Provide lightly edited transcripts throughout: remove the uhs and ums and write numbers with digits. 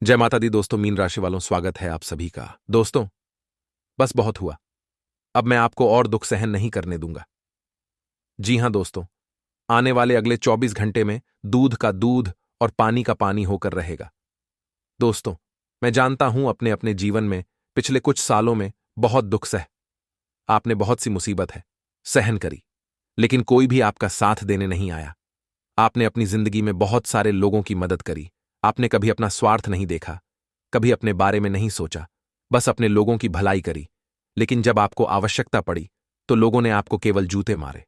जय माता दी दोस्तों, मीन राशि वालों, स्वागत है आप सभी का। दोस्तों, बस बहुत हुआ। अब मैं आपको और दुख सहन नहीं करने दूंगा। जी हां दोस्तों, आने वाले अगले 24 घंटे में दूध का दूध और पानी का पानी होकर रहेगा। दोस्तों, मैं जानता हूं अपने अपने जीवन में पिछले कुछ सालों में बहुत दुख आपने बहुत सी मुसीबत है सहन करी, लेकिन कोई भी आपका साथ देने नहीं आया। आपने अपनी जिंदगी में बहुत सारे लोगों की मदद करी। आपने कभी अपना स्वार्थ नहीं देखा, कभी अपने बारे में नहीं सोचा, बस अपने लोगों की भलाई करी। लेकिन जब आपको आवश्यकता पड़ी तो लोगों ने आपको केवल जूते मारे।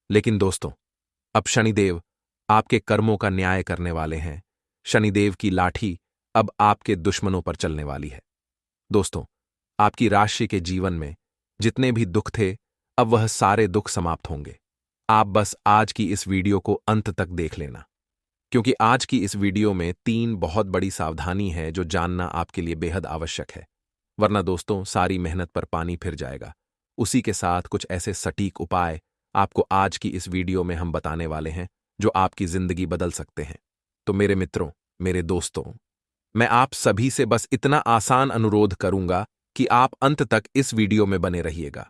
लेकिन दोस्तों, अब शनिदेव आपके कर्मों का न्याय करने वाले हैं। शनिदेव की लाठी अब आपके दुश्मनों पर चलने वाली है। दोस्तों, आपकी राशि के जीवन में जितने भी दुख थे, अब वह सारे दुख समाप्त होंगे। आप बस आज की इस वीडियो को अंत तक देख लेना, क्योंकि आज की इस वीडियो में 3 बहुत बड़ी सावधानी है जो जानना आपके लिए बेहद आवश्यक है। वरना दोस्तों, सारी मेहनत पर पानी फिर जाएगा। उसी के साथ कुछ ऐसे सटीक उपाय आपको आज की इस वीडियो में हम बताने वाले हैं जो आपकी जिंदगी बदल सकते हैं। तो मेरे मित्रों, मेरे दोस्तों, मैं आप सभी से बस इतना आसान अनुरोध करूंगा कि आप अंत तक इस वीडियो में बने रहिएगा।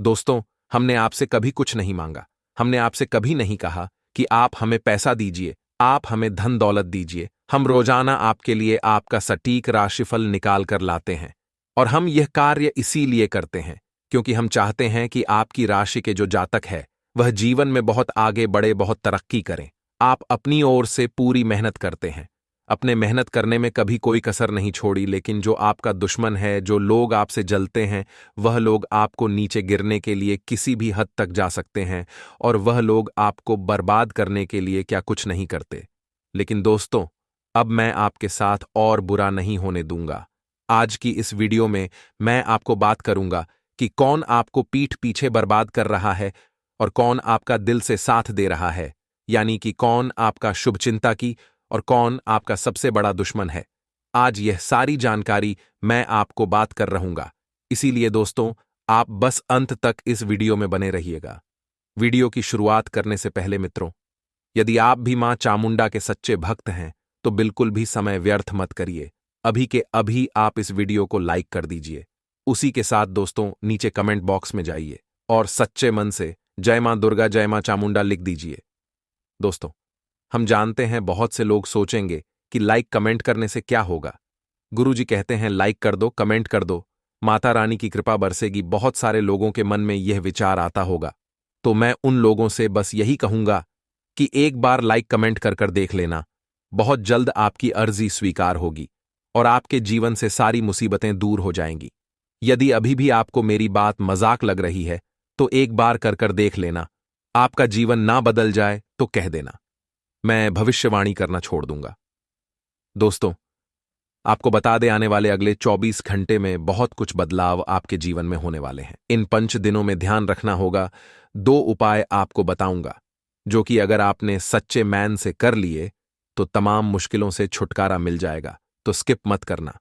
दोस्तों, हमने आपसे कभी कुछ नहीं मांगा। हमने आपसे कभी नहीं कहा कि आप हमें पैसा दीजिए, आप हमें धन दौलत दीजिए। हम रोजाना आपके लिए आपका सटीक राशिफल निकाल कर लाते हैं, और हम यह कार्य इसीलिए करते हैं क्योंकि हम चाहते हैं कि आपकी राशि के जो जातक है वह जीवन में बहुत आगे बढ़े, बहुत तरक्की करें। आप अपनी ओर से पूरी मेहनत करते हैं, अपने मेहनत करने में कभी कोई कसर नहीं छोड़ी, लेकिन जो आपका दुश्मन है, जो लोग आपसे जलते हैं, वह लोग आपको नीचे गिरने के लिए किसी भी हद तक जा सकते हैं, और वह लोग आपको बर्बाद करने के लिए क्या कुछ नहीं करते। लेकिन दोस्तों, अब मैं आपके साथ और बुरा नहीं होने दूंगा। आज की इस वीडियो में मैं आपको बात करूंगा कि कौन आपको पीठ पीछे बर्बाद कर रहा है और कौन आपका दिल से साथ दे रहा है, यानी कि कौन आपका शुभचिंता की और कौन आपका सबसे बड़ा दुश्मन है। आज यह सारी जानकारी मैं आपको बात कर रहूंगा। इसीलिए दोस्तों, आप बस अंत तक इस वीडियो में बने रहिएगा। वीडियो की शुरुआत करने से पहले मित्रों, यदि आप भी मां चामुंडा के सच्चे भक्त हैं तो बिल्कुल भी समय व्यर्थ मत करिए। अभी के अभी आप इस वीडियो को लाइक कर दीजिए। उसी के साथ दोस्तों, नीचे कमेंट बॉक्स में जाइए और सच्चे मन से जय मां दुर्गा, जय मां चामुंडा लिख दीजिए। दोस्तों, हम जानते हैं बहुत से लोग सोचेंगे कि लाइक कमेंट करने से क्या होगा। गुरुजी कहते हैं लाइक कर दो, कमेंट कर दो, माता रानी की कृपा बरसेगी। बहुत सारे लोगों के मन में यह विचार आता होगा, तो मैं उन लोगों से बस यही कहूंगा कि एक बार लाइक कमेंट कर कर देख लेना। बहुत जल्द आपकी अर्जी स्वीकार होगी और आपके जीवन से सारी मुसीबतें दूर हो जाएंगी। यदि अभी भी आपको मेरी बात मजाक लग रही है तो एक बार कर कर देख लेना। आपका जीवन ना बदल जाए तो कह देना, मैं भविष्यवाणी करना छोड़ दूंगा। दोस्तों, आपको बता दें, आने वाले अगले 24 घंटे में बहुत कुछ बदलाव आपके जीवन में होने वाले हैं। इन 5 दिनों में ध्यान रखना होगा। 2 उपाय आपको बताऊंगा जो कि अगर आपने सच्चे मैन से कर लिए तो तमाम मुश्किलों से छुटकारा मिल जाएगा। तो स्किप मत करना,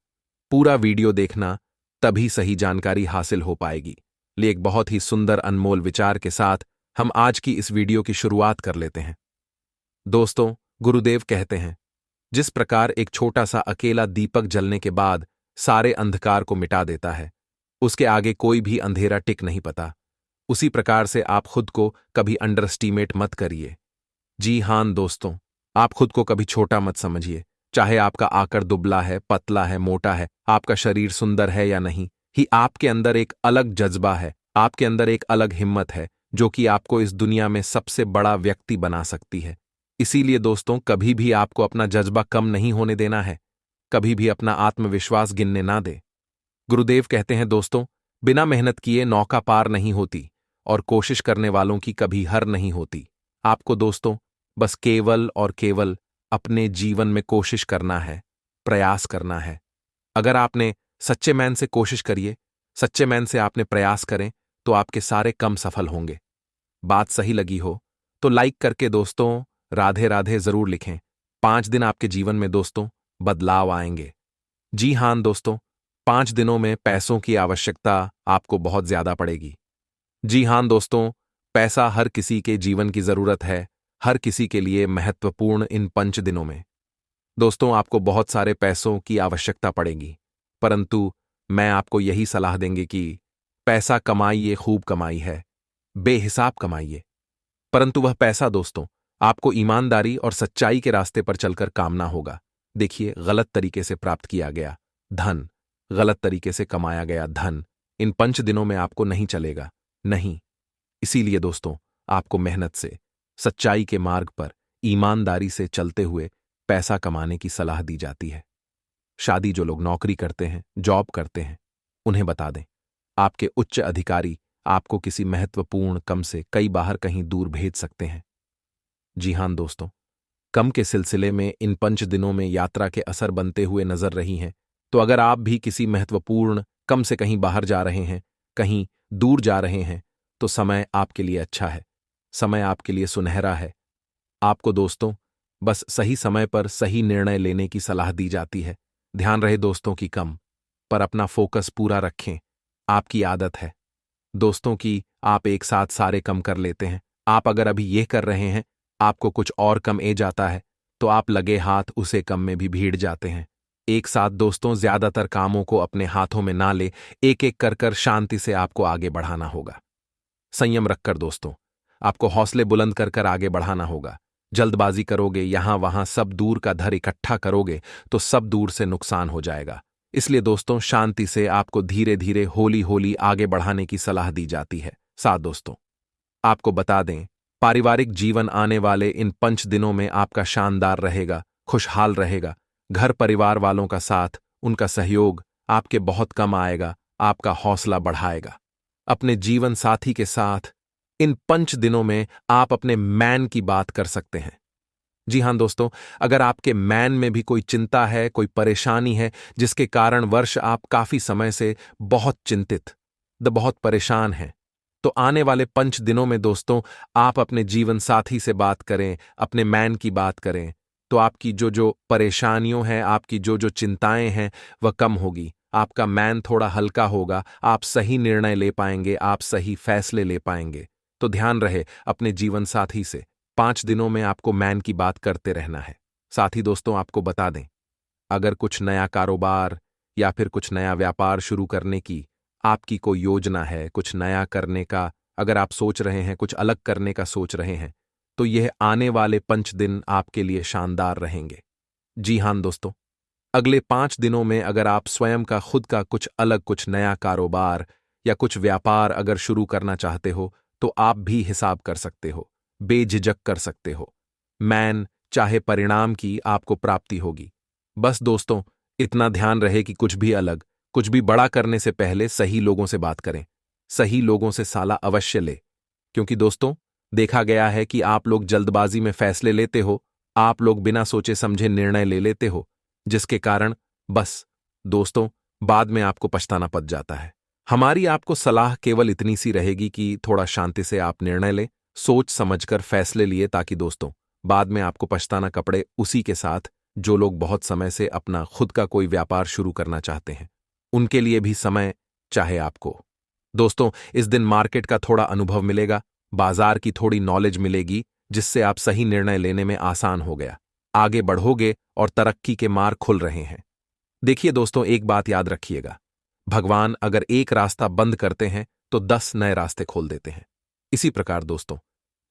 पूरा वीडियो देखना, तभी सही जानकारी हासिल हो पाएगी। लिए एक बहुत ही सुंदर अनमोल विचार के साथ हम आज की इस वीडियो की शुरुआत कर लेते हैं। दोस्तों, गुरुदेव कहते हैं, जिस प्रकार एक छोटा सा अकेला दीपक जलने के बाद सारे अंधकार को मिटा देता है, उसके आगे कोई भी अंधेरा टिक नहीं पाता, उसी प्रकार से आप खुद को कभी अंडरस्टिमेट मत करिए। जी हां दोस्तों, आप खुद को कभी छोटा मत समझिए। चाहे आपका आकार दुबला है, पतला है, मोटा है, आपका शरीर सुंदर है या नहीं, ही आपके अंदर एक अलग जज्बा है, आपके अंदर एक अलग हिम्मत है जो कि आपको इस दुनिया में सबसे बड़ा व्यक्ति बना सकती है। इसीलिए दोस्तों, कभी भी आपको अपना जज्बा कम नहीं होने देना है, कभी भी अपना आत्मविश्वास गिनने ना दे। गुरुदेव कहते हैं दोस्तों, बिना मेहनत किए नौका पार नहीं होती और कोशिश करने वालों की कभी हार नहीं होती। आपको दोस्तों बस केवल और केवल अपने जीवन में कोशिश करना है, प्रयास करना है। अगर आपने सच्चे मैन से कोशिश करिए, सच्चे मैन से आपने प्रयास करें तो आपके सारे कम सफल होंगे। बात सही लगी हो तो लाइक करके दोस्तों राधे राधे जरूर लिखें। 5 दिन आपके जीवन में दोस्तों बदलाव आएंगे। जी हां दोस्तों, 5 दिनों में पैसों की आवश्यकता आपको बहुत ज्यादा पड़ेगी। जी हां दोस्तों, पैसा हर किसी के जीवन की जरूरत है, हर किसी के लिए महत्वपूर्ण इन 5 दिनों में। दोस्तों, आपको बहुत सारे पैसों की आवश्यकता पड़ेगी, परंतु मैं आपको यही सलाह देंगे कि पैसा कमाइए, खूब कमाई है, बेहिसाब कमाइए, परंतु वह पैसा दोस्तों आपको ईमानदारी और सच्चाई के रास्ते पर चलकर कामना होगा। देखिए, गलत तरीके से प्राप्त किया गया धन, गलत तरीके से कमाया गया धन इन 5 दिनों में आपको नहीं चलेगा, नहीं। इसीलिए दोस्तों, आपको मेहनत से, सच्चाई के मार्ग पर ईमानदारी से चलते हुए पैसा कमाने की सलाह दी जाती है। शादी जो लोग नौकरी करते हैं, जॉब करते हैं, उन्हें बता दें, आपके उच्च अधिकारी आपको किसी महत्वपूर्ण कम से कई बाहर कहीं दूर भेज सकते हैं। जी हां दोस्तों, कम के सिलसिले में इन 5 दिनों में यात्रा के असर बनते हुए नजर रही हैं, तो अगर आप भी किसी महत्वपूर्ण कम से कहीं बाहर जा रहे हैं, कहीं दूर जा रहे हैं, तो समय आपके लिए अच्छा है, समय आपके लिए सुनहरा है। आपको दोस्तों बस सही समय पर सही निर्णय लेने की सलाह दी जाती है। ध्यान रहे दोस्तों की कम पर अपना फोकस पूरा रखें। आपकी आदत है दोस्तों की आप एक साथ सारे कम कर लेते हैं। आप अगर अभी यह कर रहे हैं, आपको कुछ और कम ए जाता है, तो आप लगे हाथ उसे कम में भी भीड़ जाते हैं। एक साथ दोस्तों ज्यादातर कामों को अपने हाथों में ना ले, एक एक कर शांति से आपको आगे बढ़ाना होगा। संयम रखकर दोस्तों आपको हौसले बुलंद कर आगे बढ़ाना होगा। जल्दबाजी करोगे, यहां वहां सब दूर का धर इकट्ठा करोगे, तो सब दूर से नुकसान हो जाएगा। इसलिए दोस्तों शांति से आपको धीरे धीरे होली होली आगे बढ़ाने की सलाह दी जाती है। साथ दोस्तों आपको बता दें, पारिवारिक जीवन आने वाले इन 5 दिनों में आपका शानदार रहेगा, खुशहाल रहेगा। घर परिवार वालों का साथ, उनका सहयोग आपके बहुत कम आएगा, आपका हौसला बढ़ाएगा। अपने जीवन साथी के साथ इन 5 दिनों में आप अपने मैन की बात कर सकते हैं। जी हां दोस्तों, अगर आपके मैन में भी कोई चिंता है, कोई परेशानी है, जिसके कारण वर्ष आप काफी समय से बहुत चिंतित, बहुत परेशान हैं, तो आने वाले 5 दिनों में दोस्तों आप अपने जीवन साथी से बात करें, अपने मैन की बात करें, तो आपकी जो जो परेशानियों हैं, आपकी जो जो चिंताएं हैं, वह कम होगी। आपका मैन थोड़ा हल्का होगा, आप सही निर्णय ले पाएंगे, आप सही फैसले ले पाएंगे। तो ध्यान रहे अपने जीवन साथी से 5 दिनों में आपको मैन की बात करते रहना है। साथ ही दोस्तों आपको बता दें, अगर कुछ नया कारोबार या फिर कुछ नया व्यापार शुरू करने की आपकी कोई योजना है, कुछ नया करने का अगर आप सोच रहे हैं, कुछ अलग करने का सोच रहे हैं, तो यह आने वाले 5 दिन आपके लिए शानदार रहेंगे। जी हां दोस्तों, अगले 5 दिनों में अगर आप स्वयं का खुद का कुछ अलग, कुछ नया कारोबार या कुछ व्यापार अगर शुरू करना चाहते हो, तो आप भी हिसाब कर सकते हो, बेझिझक कर सकते हो। मैन चाहे परिणाम की आपको प्राप्ति होगी। बस दोस्तों इतना ध्यान रहे कि कुछ भी अलग, कुछ भी बड़ा करने से पहले सही लोगों से बात करें, सही लोगों से सलाह अवश्य ले। क्योंकि दोस्तों देखा गया है कि आप लोग जल्दबाजी में फैसले लेते हो, आप लोग बिना सोचे समझे निर्णय ले लेते हो, जिसके कारण बस दोस्तों बाद में आपको पछताना पड़ जाता है। हमारी आपको सलाह केवल इतनी सी रहेगी कि थोड़ा शांति से आप निर्णय लें, सोच समझकर फैसले लिए, ताकि दोस्तों बाद में आपको पछताना कपड़े। उसी के साथ जो लोग बहुत समय से अपना खुद का कोई व्यापार शुरू करना चाहते हैं, उनके लिए भी समय चाहे आपको। दोस्तों इस दिन मार्केट का थोड़ा अनुभव मिलेगा, बाजार की थोड़ी नॉलेज मिलेगी, जिससे आप सही निर्णय लेने में आसान हो गया, आगे बढ़ोगे और तरक्की के मार्ग खुल रहे हैं। देखिए दोस्तों एक बात याद रखिएगा, भगवान अगर एक रास्ता बंद करते हैं तो 10 नए रास्ते खोल देते हैं। इसी प्रकार दोस्तों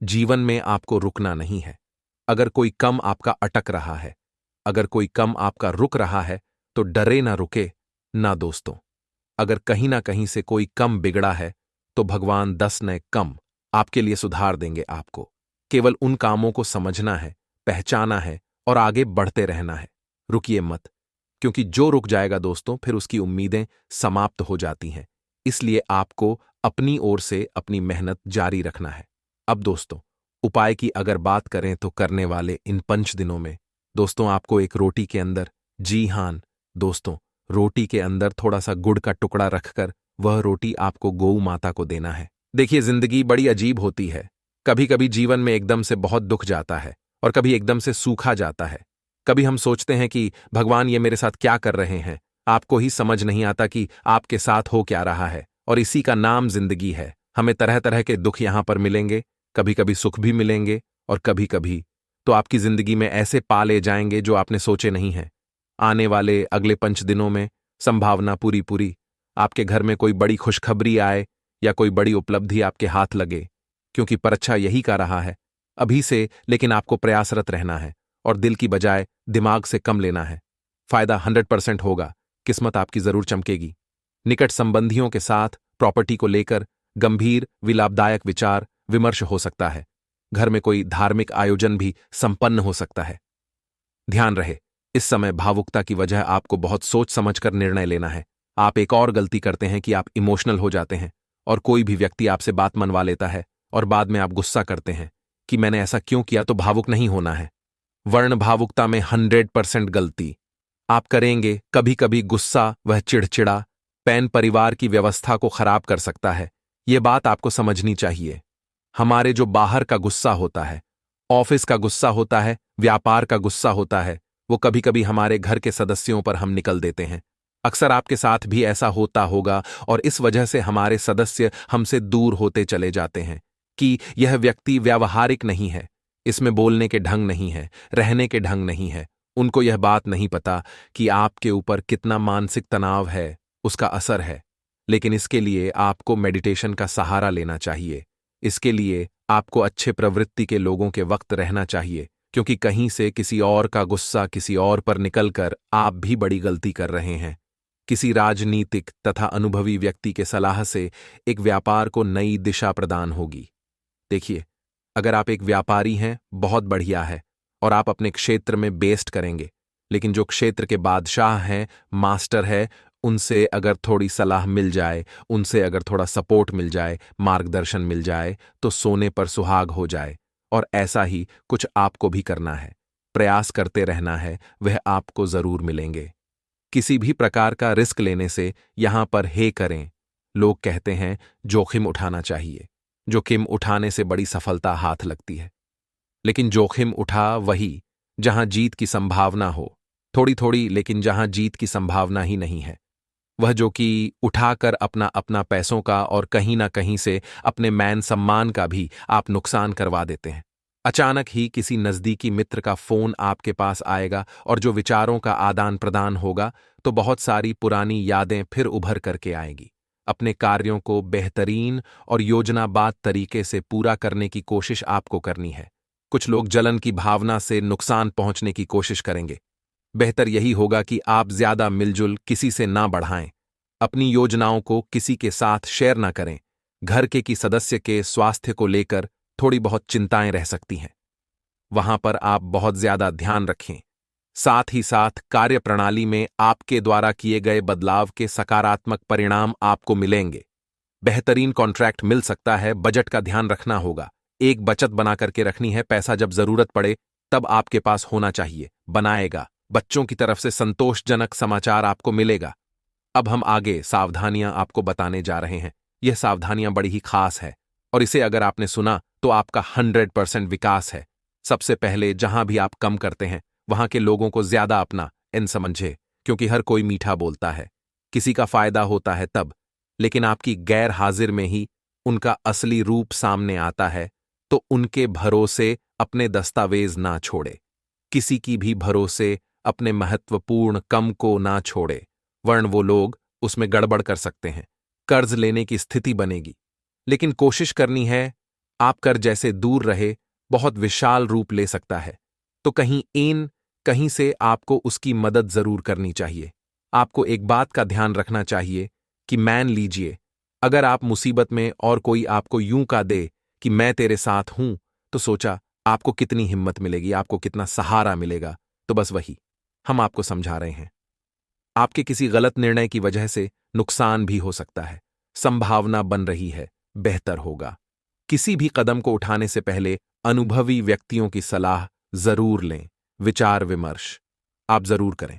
जीवन में आपको रुकना नहीं है। अगर कोई कम आपका अटक रहा है, अगर कोई कम आपका रुक रहा है, तो डरे ना, रुके ना दोस्तों। अगर कहीं ना कहीं से कोई कम बिगड़ा है, तो भगवान 10 नए कम आपके लिए सुधार देंगे। आपको केवल उन कामों को समझना है, पहचाना है और आगे बढ़ते रहना है। रुकिए मत, क्योंकि जो रुक जाएगा दोस्तों फिर उसकी उम्मीदें समाप्त हो जाती हैं। इसलिए आपको अपनी ओर से अपनी मेहनत जारी रखना है। अब दोस्तों उपाय की अगर बात करें तो करने वाले इन 5 दिनों में दोस्तों आपको एक रोटी के अंदर, जी हां दोस्तों, रोटी के अंदर थोड़ा सा गुड़ का टुकड़ा रखकर वह रोटी आपको गौ माता को देना है। देखिए जिंदगी बड़ी अजीब होती है, कभी कभी जीवन में एकदम से बहुत दुख जाता है और कभी एकदम से सूखा जाता है। कभी हम सोचते हैं कि भगवान ये मेरे साथ क्या कर रहे हैं, आपको ही समझ नहीं आता कि आपके साथ हो क्या रहा है। और इसी का नाम जिंदगी है। हमें तरह तरह के दुख यहां पर मिलेंगे, कभी कभी सुख भी मिलेंगे और कभी कभी तो आपकी जिंदगी में ऐसे पा ले जाएंगे जो आपने सोचे नहीं हैं। आने वाले अगले 5 दिनों में संभावना पूरी पूरी आपके घर में कोई बड़ी खुशखबरी आए या कोई बड़ी उपलब्धि आपके हाथ लगे, क्योंकि परीक्षा यही का रहा है अभी से। लेकिन आपको प्रयासरत रहना है और दिल की बजाय दिमाग से कम लेना है। फायदा 100% होगा, किस्मत आपकी जरूर चमकेगी। निकट संबंधियों के साथ प्रॉपर्टी को लेकर गंभीर विलापदायक विचार विमर्श हो सकता है। घर में कोई धार्मिक आयोजन भी संपन्न हो सकता है। ध्यान रहे, इस समय भावुकता की वजह आपको बहुत सोच समझकर निर्णय लेना है। आप एक और गलती करते हैं कि आप इमोशनल हो जाते हैं और कोई भी व्यक्ति आपसे बात मनवा लेता है और बाद में आप गुस्सा करते हैं कि मैंने ऐसा क्यों किया। तो भावुक नहीं होना है। वर्ण भावुकता में 100% गलती आप करेंगे। कभी कभी गुस्सा वह चिड़चिड़ा पैन परिवार की व्यवस्था को खराब कर सकता है। यह बात आपको समझनी चाहिए। हमारे जो बाहर का गुस्सा होता है, ऑफिस का गुस्सा होता है, व्यापार का गुस्सा होता है, वो कभी कभी हमारे घर के सदस्यों पर हम निकल देते हैं। अक्सर आपके साथ भी ऐसा होता होगा और इस वजह से हमारे सदस्य हमसे दूर होते चले जाते हैं कि यह व्यक्ति व्यावहारिक नहीं है, इसमें बोलने के ढंग नहीं है, रहने के ढंग नहीं है। उनको यह बात नहीं पता कि आपके ऊपर कितना मानसिक तनाव है, उसका असर है। लेकिन इसके लिए आपको मेडिटेशन का सहारा लेना चाहिए। इसके लिए आपको अच्छे प्रवृत्ति के लोगों के वक्त रहना चाहिए, क्योंकि कहीं से किसी और का गुस्सा किसी और पर निकलकर आप भी बड़ी गलती कर रहे हैं। किसी राजनीतिक तथा अनुभवी व्यक्ति के सलाह से एक व्यापार को नई दिशा प्रदान होगी। देखिए, अगर आप एक व्यापारी हैं, बहुत बढ़िया है और आप अपने क्षेत्र में बेस्ट करेंगे। लेकिन जो क्षेत्र के बादशाह हैं, मास्टर है, उनसे अगर थोड़ी सलाह मिल जाए, उनसे अगर थोड़ा सपोर्ट मिल जाए, मार्गदर्शन मिल जाए, तो सोने पर सुहाग हो जाए। और ऐसा ही कुछ आपको भी करना है। प्रयास करते रहना है, वह आपको जरूर मिलेंगे। किसी भी प्रकार का रिस्क लेने से यहां पर हे करें। लोग कहते हैं जोखिम उठाना चाहिए। जोखिम उठाने से बड़ी सफलता हाथ लगती है। लेकिन जोखिम उठा वही जहां जीत की संभावना हो, थोड़ी थोड़ी, लेकिन जहां जीत की संभावना ही नहीं है। वह जो कि उठाकर अपना अपना पैसों का और कहीं ना कहीं से अपने मान सम्मान का भी आप नुकसान करवा देते हैं। अचानक ही किसी नजदीकी मित्र का फोन आपके पास आएगा और जो विचारों का आदान प्रदान होगा, तो बहुत सारी पुरानी यादें फिर उभर करके आएंगी। अपने कार्यों को बेहतरीन और योजनाबद्ध तरीके से पूरा करने की कोशिश आपको करनी है। कुछ लोग जलन की भावना से नुकसान पहुंचने की कोशिश करेंगे। बेहतर यही होगा कि आप ज्यादा मिलजुल किसी से ना बढ़ाएं। अपनी योजनाओं को किसी के साथ शेयर ना करें। घर के की सदस्य के स्वास्थ्य को लेकर थोड़ी बहुत चिंताएं रह सकती हैं। वहां पर आप बहुत ज्यादा ध्यान रखें। साथ ही साथ कार्यप्रणाली में आपके द्वारा किए गए बदलाव के सकारात्मक परिणाम आपको मिलेंगे। बेहतरीन कॉन्ट्रैक्ट मिल सकता है। बजट का ध्यान रखना होगा। एक बचत बना करके रखनी है। पैसा जब जरूरत पड़े तब आपके पास होना चाहिए। बनाएगा। बच्चों की तरफ से संतोषजनक समाचार आपको मिलेगा। अब हम आगे सावधानियां आपको बताने जा रहे हैं। यह सावधानियां बड़ी ही खास है और इसे अगर आपने सुना तो आपका 100% विकास है। सबसे पहले जहां भी आप कम करते हैं, वहां के लोगों को ज्यादा अपना इन समझे, क्योंकि हर कोई मीठा बोलता है। किसी का फायदा होता है तब, लेकिन आपकी गैर हाजिर में ही उनका असली रूप सामने आता है। तो उनके भरोसे अपने दस्तावेज ना छोड़े। किसी की भी भरोसे अपने महत्वपूर्ण कम को ना छोड़े, वरन वो लोग उसमें गड़बड़ कर सकते हैं। कर्ज लेने की स्थिति बनेगी, लेकिन कोशिश करनी है आप कर्ज जैसे दूर रहे। बहुत विशाल रूप ले सकता है, तो कहीं से आपको उसकी मदद जरूर करनी चाहिए। आपको एक बात का ध्यान रखना चाहिए कि मान लीजिए अगर आप मुसीबत में और कोई आपको यूं का दे कि मैं तेरे साथ हूं, तो सोचा आपको कितनी हिम्मत मिलेगी, आपको कितना सहारा मिलेगा। तो बस वही हम आपको समझा रहे हैं। आपके किसी गलत निर्णय की वजह से नुकसान भी हो सकता है। संभावना बन रही है, बेहतर होगा। किसी भी कदम को उठाने से पहले अनुभवी व्यक्तियों की सलाह जरूर लें। विचार विमर्श आप जरूर करें।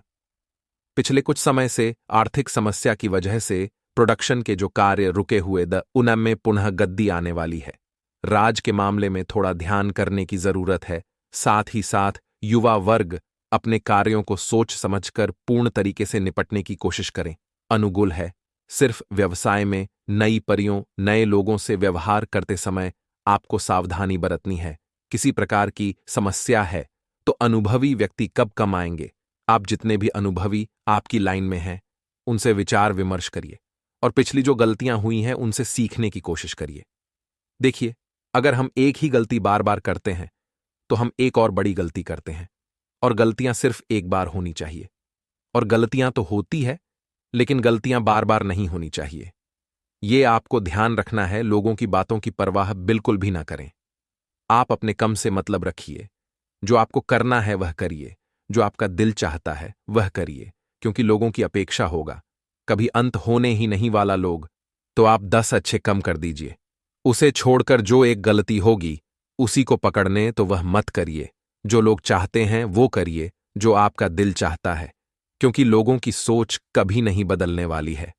पिछले कुछ समय से आर्थिक समस्या की वजह से प्रोडक्शन के जो कार्य रुके हुए उनमें पुनः गद्दी आने वाली है। राज के मामले में थोड़ा ध्यान करने की जरूरत है। साथ ही साथ युवा वर्ग अपने कार्यों को सोच समझकर पूर्ण तरीके से निपटने की कोशिश करें। अनुकूल है। सिर्फ व्यवसाय में नई परियों, नए लोगों से व्यवहार करते समय आपको सावधानी बरतनी है। किसी प्रकार की समस्या है तो अनुभवी व्यक्ति कब कम आएंगे। आप जितने भी अनुभवी आपकी लाइन में हैं उनसे विचार विमर्श करिए और पिछली जो गलतियां हुई हैं उनसे सीखने की कोशिश करिए। देखिए, अगर हम एक ही गलती बार बार करते हैं तो हम एक और बड़ी गलती करते हैं, और गलतियां सिर्फ एक बार होनी चाहिए। और गलतियां तो होती है, लेकिन गलतियां बार बार नहीं होनी चाहिए। ये आपको ध्यान रखना है। लोगों की बातों की परवाह बिल्कुल भी ना करें। आप अपने कम से मतलब रखिए। जो आपको करना है वह करिए, जो आपका दिल चाहता है वह करिए, क्योंकि लोगों की अपेक्षा होगा, कभी अंत होने ही नहीं वाला लोग। तो आप 10 अच्छे कम कर दीजिए। उसे छोड़कर जो एक गलती होगी उसी को पकड़ने तो वह मत करिए। जो लोग चाहते हैं वो करिए, जो आपका दिल चाहता है, क्योंकि लोगों की सोच कभी नहीं बदलने वाली है।